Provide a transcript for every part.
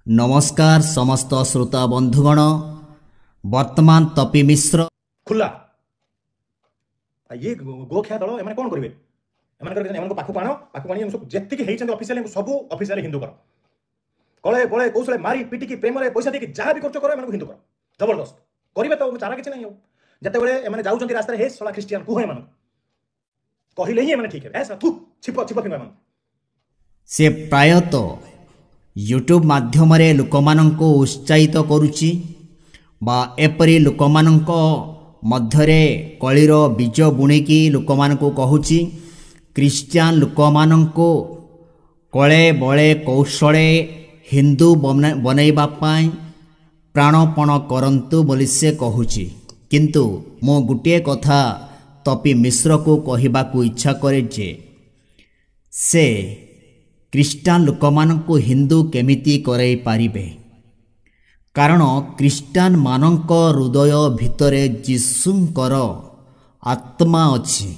नमस्कार समस्त श्रोता बंधुगण। वर्तमान तपी मिश्र खुला ये गोख्या दल एम कौन करेंगे एम पाखु आण पाखु आनी सब जी ऑफिशियल सब ऑफिशियल हिंदू कर कले बड़े कौशल मारी पिटिकी प्रेम पैसा देकी जहाँ भी खर्च कर हिंदू कर जबरदस्त करेंगे तो चारा किसी ना जिते बड़े जाऊँ रास्तार हे सला ख्रीस्टियान कुह एम कहले ही ठीक है छिप छिप फिंग से प्रायतः यूट्यूब माध्यम लोक मानंको उत्साहित करुच्ची बा एपरी लोक मानंको मध्यरे कलिर बीज बुणिकी लोक मानंको कहूची क्रिश्चियन लोक मानंको कले बले कौशले हिंदू बनैबा पाई प्राणपण करंतु बोली से कहूची। किंतु मो गुटे कथा तपी मिश्र को कहबाकू इच्छा करे जे से क्रिश्चियन लोक मानंको हिंदू केमिति करई पारिबे, कारण क्रिश्चियन मानंक हृदय भितरे जीशुंकर आत्मा अछि।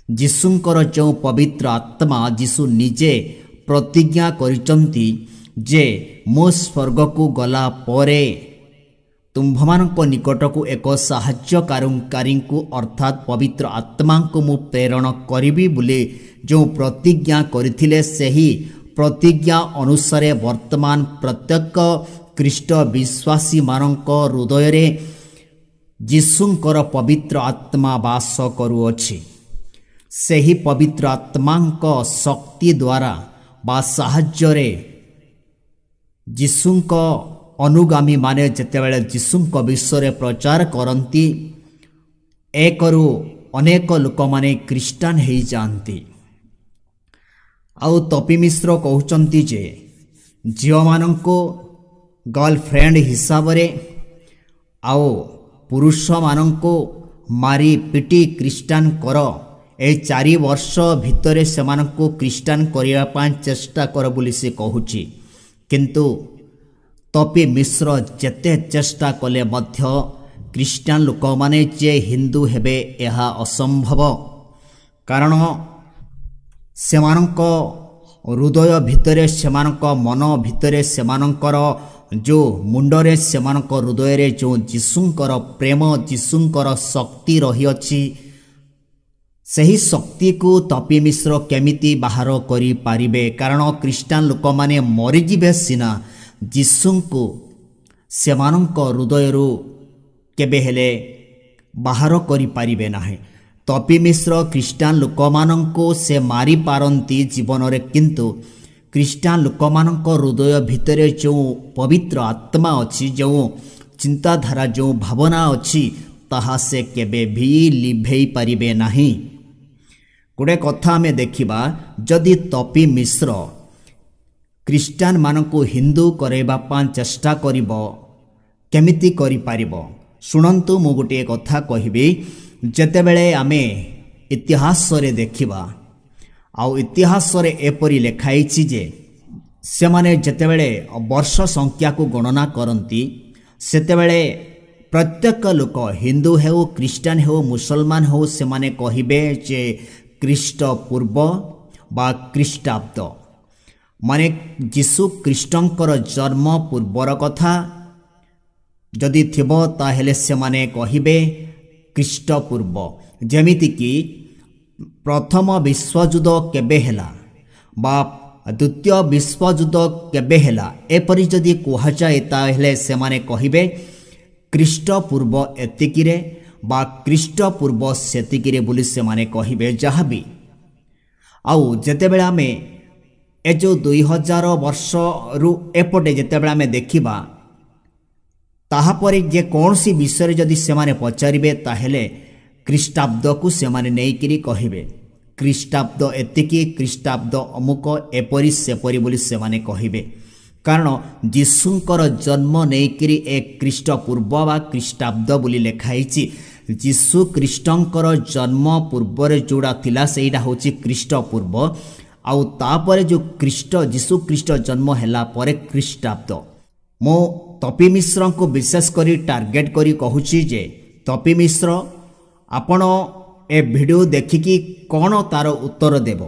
जीशुंकर जो पवित्र आत्मा जीशु निजे प्रतिज्ञा करिचंती जे मो स्वर्ग को गला परे तुम्भमानंक निकटकू एक साहाय्यकारी अर्थात पवित्र आत्मा को मु प्रेरण करिबी बोली जो प्रतिज्ञा करथिले सही प्रतिज्ञा अनुसार वर्तमान प्रत्येक ख्रीष्ट विश्वासी मानक हृदय रे जीशुंकर पवित्र आत्मा वास करुअछि। सही पवित्र आत्मांक शक्ति द्वारा बा साहाय्य रे जीशुंक अनुगामी माने जेतेबेले जीशुंक विषय प्रचार करती एकरु अनेक लोक माने क्रिश्चियन हो जाती। आउ तपी मिश्र कहउचंती जे झियो मानंको गर्लफ्रेंड हिसाब रे आउ पुरुष मानंको मारी पिटी क्रिश्चियन कर ए 4 वर्ष भितरे सेमानंको क्रिश्चियन करिया पाई चेष्टा कर बोली से कहूची। किंतु तपी मिश्र जेते चेष्टा कले मध्य क्रिश्चियन लोक माने जे हिंदू हेबे एहा असंभव, कारण सेमानंक हृदय भितरे सेमानंक मन भितरे सेमानंकर जो मुंडरे सेमानंक हृदय रे जो जीशुंकर प्रेम जीशुंकर शक्ति रही अछि सही शक्ति को तपी मिश्र केमिति बाहर करि पारिबे, कारण क्रिश्चियन लोक माने मरि जिबे सिना जीशुंको सेमानंक हृदयरू केबे हेले बाहर करि पारिबे नाही। तपी मिश्र क्रिश्चियन लोक मानंको से मारी पारंती जीवन रे, किंतु क्रिश्चियन लोक मानंक हृदय भितरे जो पवित्र आत्मा अछि जो चिंताधारा जो भावना अछि ताहा से केबे भी लिभेई पारिबे नाही। गोटे कथा आमे देखिबा, जदि तपी मिश्र क्रिश्चियन मानंको हिंदू करैबा पान चेष्टा करिबो केमिति करि पारिबो। सुनंतु मु गोटे कथा कहिबी, जेतेबेले आमे इतिहास रे देखिबा आउ इतिहास रे एपरि लेखाइछि जे सेमाने जेतेबेले वर्ष संख्या को गणना करंती सेतेबेले प्रत्येक लोक हिंदू हेउ क्रिश्चियन हेउ मुसलमान हेउ सेमाने कहिबे जे ख्रीष्ट पूर्व बा ख्रीष्टाब्द माने जीशु ख्रीष्टंकर जन्म पूर्वर कथा जदि थिबो ताहेले सेमाने कहिबे ख्रीष्ट पूर्व। जेमिति कि प्रथम विश्वयुद्ध केबे हेला बा द्वितीय विश्वयुद्ध केबे हेला एपरि जदि कुहा जाए ताहेले सेमाने कहिबे ख्रीष्ट पूर्व एतिकिरे बा ख्रीष्ट पूर्व सेतिकिरे बोली सेमाने कहिबे। जहाँ भी आउ जेतेबेले आमे ए जो 2000 वर्ष रु एपटे जेतेबेले आमे देखिबा ताहापरे जे कौनसी विषय जदि सेमाने पचारिबे ताहेले ख्रीष्टाब्द को सेमाने नेइकिरी कहिबे ख्रीष्टाब्द एतिकी ख्रीष्टाब्द अमुक एपरि सेपरि बोली सेमाने कहिबे, कारण जीशुंकर जन्म नेइकिरी एक ख्रीष्ट पूर्व बा ख्रीष्टाब्द बोली लेखाइछि। जीशु ख्रीष्टंकर जन्म पूर्व जोड़ा थिला सेइडा होछि ख्रीष्ट पूर्व, आउ तापरे जो ख्रीष्ट जीशु ख्रीष्ट जन्म हैला परे ख्रीष्टाब्द। मो तपी मिश्र को विशेष करी टार्गेट करी कहूची जे तपी मिश्र आपण ए वीडियो देखिकी कौन तार उत्तर देव।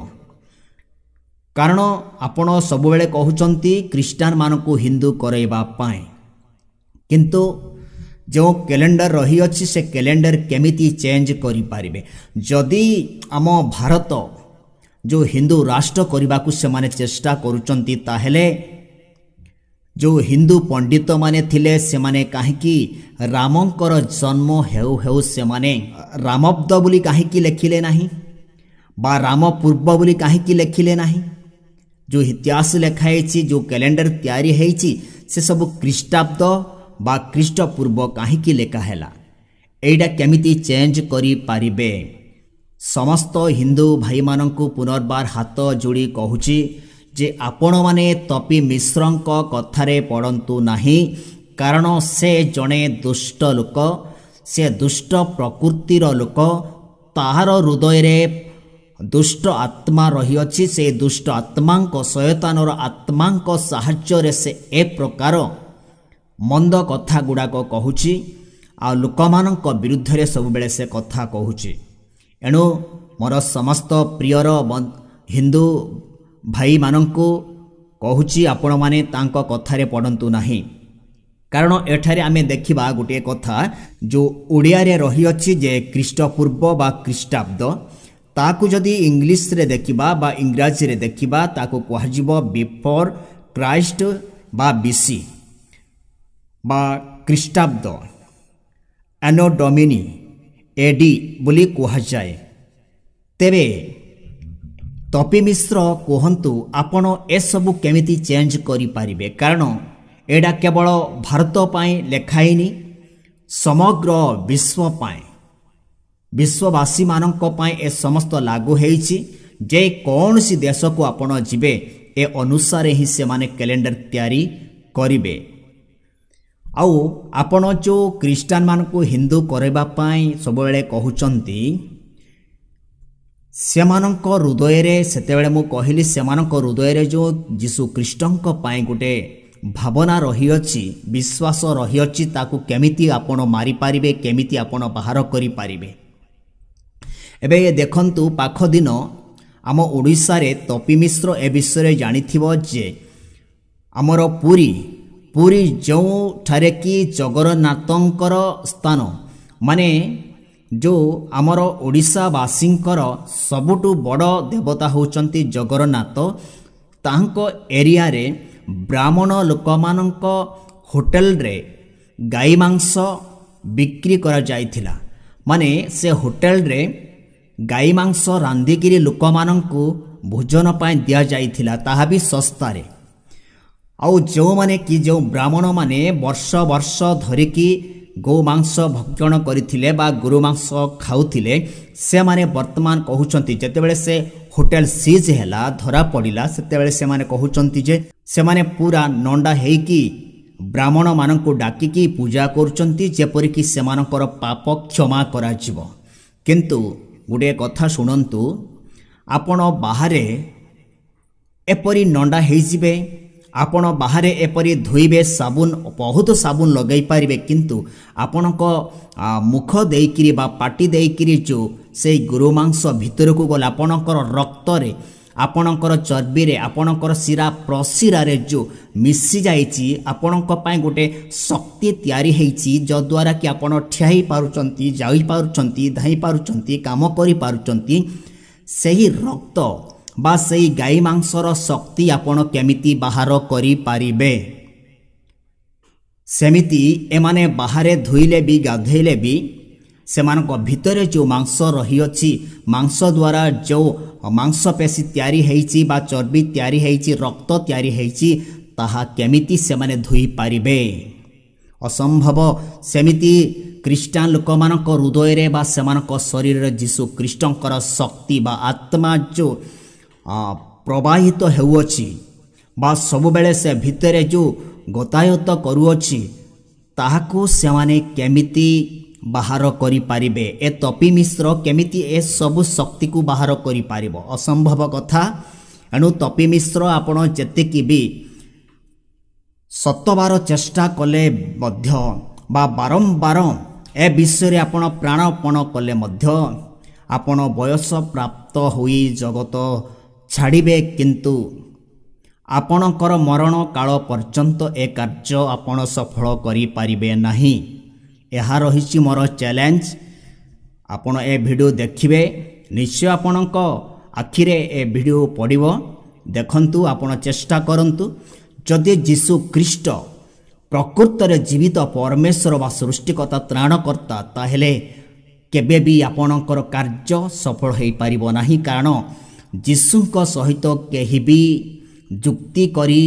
कारण आपण सबुबेले कहउचंती ख्रीष्टान मानकु हिंदू करैबा पाए किंतु जो कैलेंडर रही अछि से कैलेंडर केमिति चेंज करि पारिबे जदि आम भारत जो हिंदू राष्ट्र करबाकू से माने चेष्टा करूचंती ताहेले जो हिंदू पंडित माने थिले से माने काहेकि रामंकर जन्म हेउ हेउ से माने रामब्द बोली काहेकि लेखिले नाही बा राम पूर्व बोली काहेकि लेखिले नाही जो इतिहास लेखाई जो कैलेंडर तैयारी हेची से सब ख्रीष्टाब्द बा ख्रीष्ट पूर्व काहेकि लेखा हैला एडा केमिति चेंज करि पारिबे समस्त हिंदू भाई मानंकु पुनर्बार हाथ जोड़ी कहूची जे आपण माने तपी मिश्रंक कथारे पड़ंतु नाही कारण से जड़े दुष्ट लोक से दुष्ट प्रकृतिर लोक ताहार हृदय रे दुष्ट आत्मा रही अछि से दुष्ट आत्मांक शयतानर आत्मांक साहाय्य रे से ए प्रकार मंद कथा गुड़ाक कहूची आ लोकमानंक विरुद्ध रे सब बेले से कथा कहूची एणु मोर समस्त प्रियर हिंदू भाई मानंकु कहूची आपण माने तांको कथारे पड़ंतु नाही कारण एठारे आमे देखिबा गोटे कथा जो ओडिया रे रही अछि जे ख्रीष्ट पूर्व बा ख्रीष्टाब्द ताकू जदि इंग्लिश रे देखिबा बा इंग्राजी रे देखिबा ताकू कहजिबो बिफोर क्राइस्ट बा बीसी बा ख्रीष्टाब्द एनो डोमिनी एडी बोली कह जाए तेरे तपी मिश्र कहतु आपण ए सबु केमिति चेंज करि पारिबे कारण एडा केवल भारत पाए लेखाइनी समग्र विश्व पाए विश्ववासी मानक पाए ए समस्त लागू हेछि जे कौन सी देश को आपण जिबे ए अनुसार ही से माने कैलेंडर तैयारी करिबे आउ आपण जो ख्रीष्टान मानकु हिंदू करबा पाए सब बेले कहउचंती सेमानक हृदय रे सेतेबेले मु कहली सेमानक हृदय रे जो यीशु ख्रीष्टंक पाए गोटे भावना रही अछि विश्वास रही अछि ताकू केमिति आपण मारी पारिबे केमिति आपण बाहर करि पारिबे एबे देखंतु पाख दिन आम ओडिसा रे तपी मिश्र ए विषय जानिथिबो जे हमर पुरी जो ठारे कि जगन्नाथंकर स्थान माने जो आमर ओडिशावासींकर सबुटु बड़ देवता होचंती जगन्नाथ तांको एरिया रे ब्राह्मण लोकमानंक होटेल रे गाई मांस बिक्री करा जाइथिला माने से होटेल रे गाई मांस रांधिकिरी लोकमानंकु भोजन पाए दिया जाइथिला ताहा भी सस्ता रे आउ जो माने कि जो ब्राह्मण माने वर्ष वर्ष धरिकी गोमांस भक्षण करथिले बा गोमांस खाउथिले से माने वर्तमान कहउचंती जेतेबेले से होटेल सीज हैला धरा पड़िला सेतेबेले से माने कहउचंती जे से माने पूरा नंडा हेकी ब्राह्मण मानंकु डाकिकी पूजा करूचंती जेपरि कि सेमानकर पाप क्षमा करा जिवो किंतु गुडे कथा सुनंतु आपण बाहरे एपरि नंडा हेई जिवे आपण बाहरे एपरि धोइबे साबुन बहुत साबुन लगै पारिबे किंतु आपणक मुख देइकिरी बा पाटी देइकिरी जो से गोमांस भितर को गला आपणकर रक्त रे आपणकर चर्बी रे आपणकर शिरा प्रशिरा रे जो मिसी जाइछि आपणक पय गोटे शक्ति तयारी हेछि जो द्वारा कि आपण ठियाई पारुचंती जाई पारुचंती धाई पारुचंती काम करि पारुचंती सही रक्त बा सही गाई मांसर शक्ति आपण केमिति बाहर करि पारिबे सेमिति एमाने बाहरे धोइले भी गाधेले भी सेमानक भितरे जो मांस रही अछि मांस द्वारा जो मांसपेशी तयारी हेछि बा चर्बी तयारी हेछि रक्त तयारी हेछि ताहा केमिति सेमाने धोई पारिबे असंभव सेमिति ख्रीष्टान लोक मानक हृदय रे बा सेमानक शरीर रे यीशु ख्रीष्टंकर शक्ति बा आत्मा जो प्रवाहित हेउछि बा सब बेले से भितरे जो गतायत करूछि ताहाको सेमाने केमिति बाहर करि पारिबे ए तपी मिश्र केमिति ए सब शक्ति को बाहर करि पारिबो असंभव कथा एणु तपी मिश्र आपण जेतिकी भी शतबार चेष्टा कले मध्य बा बारंबार ए विषय रे आपण प्राणपण कले मध्य आपण बयस प्राप्त होई जगत ଛାଡ଼ିବେ, କିନ୍ତୁ ଆପଣଙ୍କର ମରଣ କାଳ ପର୍ଯ୍ୟନ୍ତ ଏ କାର୍ଯ୍ୟ ଆପଣ ସଫଳ କରିପାରିବେ ନାହିଁ। ଏହା ରହିଛି ମୋର ଚ୍ୟାଲେଞ୍ଜ। ଆପଣ ଏ ଭିଡ଼ିଓ ଦେଖିବେ, ନିଶ୍ଚୟ ଆପଣଙ୍କ ଆଖିରେ ଏ ଭିଡ଼ିଓ ପଡ଼ିବ। ଦେଖନ୍ତୁ, ଆପଣ ଚେଷ୍ଟା କରନ୍ତୁ। ଯଦି ଯୀଶୁ ଖ୍ରୀଷ୍ଟ ପ୍ରକୃତରେ ଜୀବିତ ପରମେଶ୍ୱର ବା ସୃଷ୍ଟିକର୍ତ୍ତା ତ୍ରାଣକର୍ତ୍ତା, ତାହେଲେ କେବେ ବି ଆପଣଙ୍କର କାର୍ଯ୍ୟ ସଫଳ ହୋଇପାରିବ ନାହିଁ। କାରଣ ଯୀଶୁଙ୍କ ସହିତ କେହି ବି ଯୁକ୍ତି କରି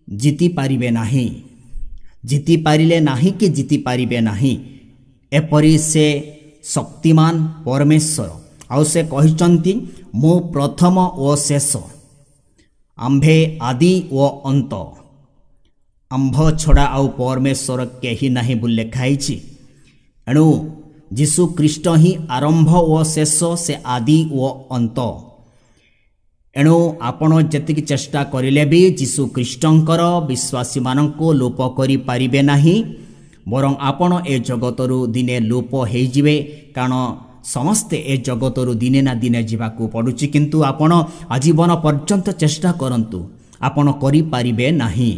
ଜିତିପାରିବେ ନାହିଁ। ଜିତିପାରିଲେ ନାହିଁ କି ଜିତିପାରିବେ ନାହିଁ, ଏପରି ସେ ଶକ୍ତିମାନ ପରମେଶ୍ୱର। ଆଉ ସେ କହିଛନ୍ତି, ମୁଁ ପ୍ରଥମ ଓ ଶେଷ, ଆମ୍ଭେ ଆଦି ଓ ଅନ୍ତ। ଆମ୍ଭ ଛଡ଼ା ଆଉ ପରମେଶ୍ୱର କେହି ନାହିଁ ବୋଲି ଲେଖା ହେଇଛି। ଏଣୁ ଯୀଶୁ ଖ୍ରୀଷ୍ଟ ହିଁ ଆରମ୍ଭ ଓ ଶେଷ, ସେ ଆଦି ଓ ଅନ୍ତ। ଏଣୁ ଆପଣ ଯେତିକି ଚେଷ୍ଟା କରିଲେ ବି ଯୀଶୁ ଖ୍ରୀଷ୍ଟଙ୍କର ବିଶ୍ୱାସୀମାନଙ୍କୁ ଲୋପ କରିପାରିବେ ନାହିଁ, ବରଂ ଆପଣ ଏ ଜଗତରୁ ଦିନେ ଲୋପ ହୋଇଯିବେ। କାରଣ ସମସ୍ତେ ଏ ଜଗତରୁ ଦିନେ ନା ଦିନେ ଯିବାକୁ ପଡ଼ୁଛି, କିନ୍ତୁ ଆପଣ ଆଜୀବନ ପର୍ଯ୍ୟନ୍ତ ଚେଷ୍ଟା କରନ୍ତୁ, ଆପଣ କରିପାରିବେ ନାହିଁ।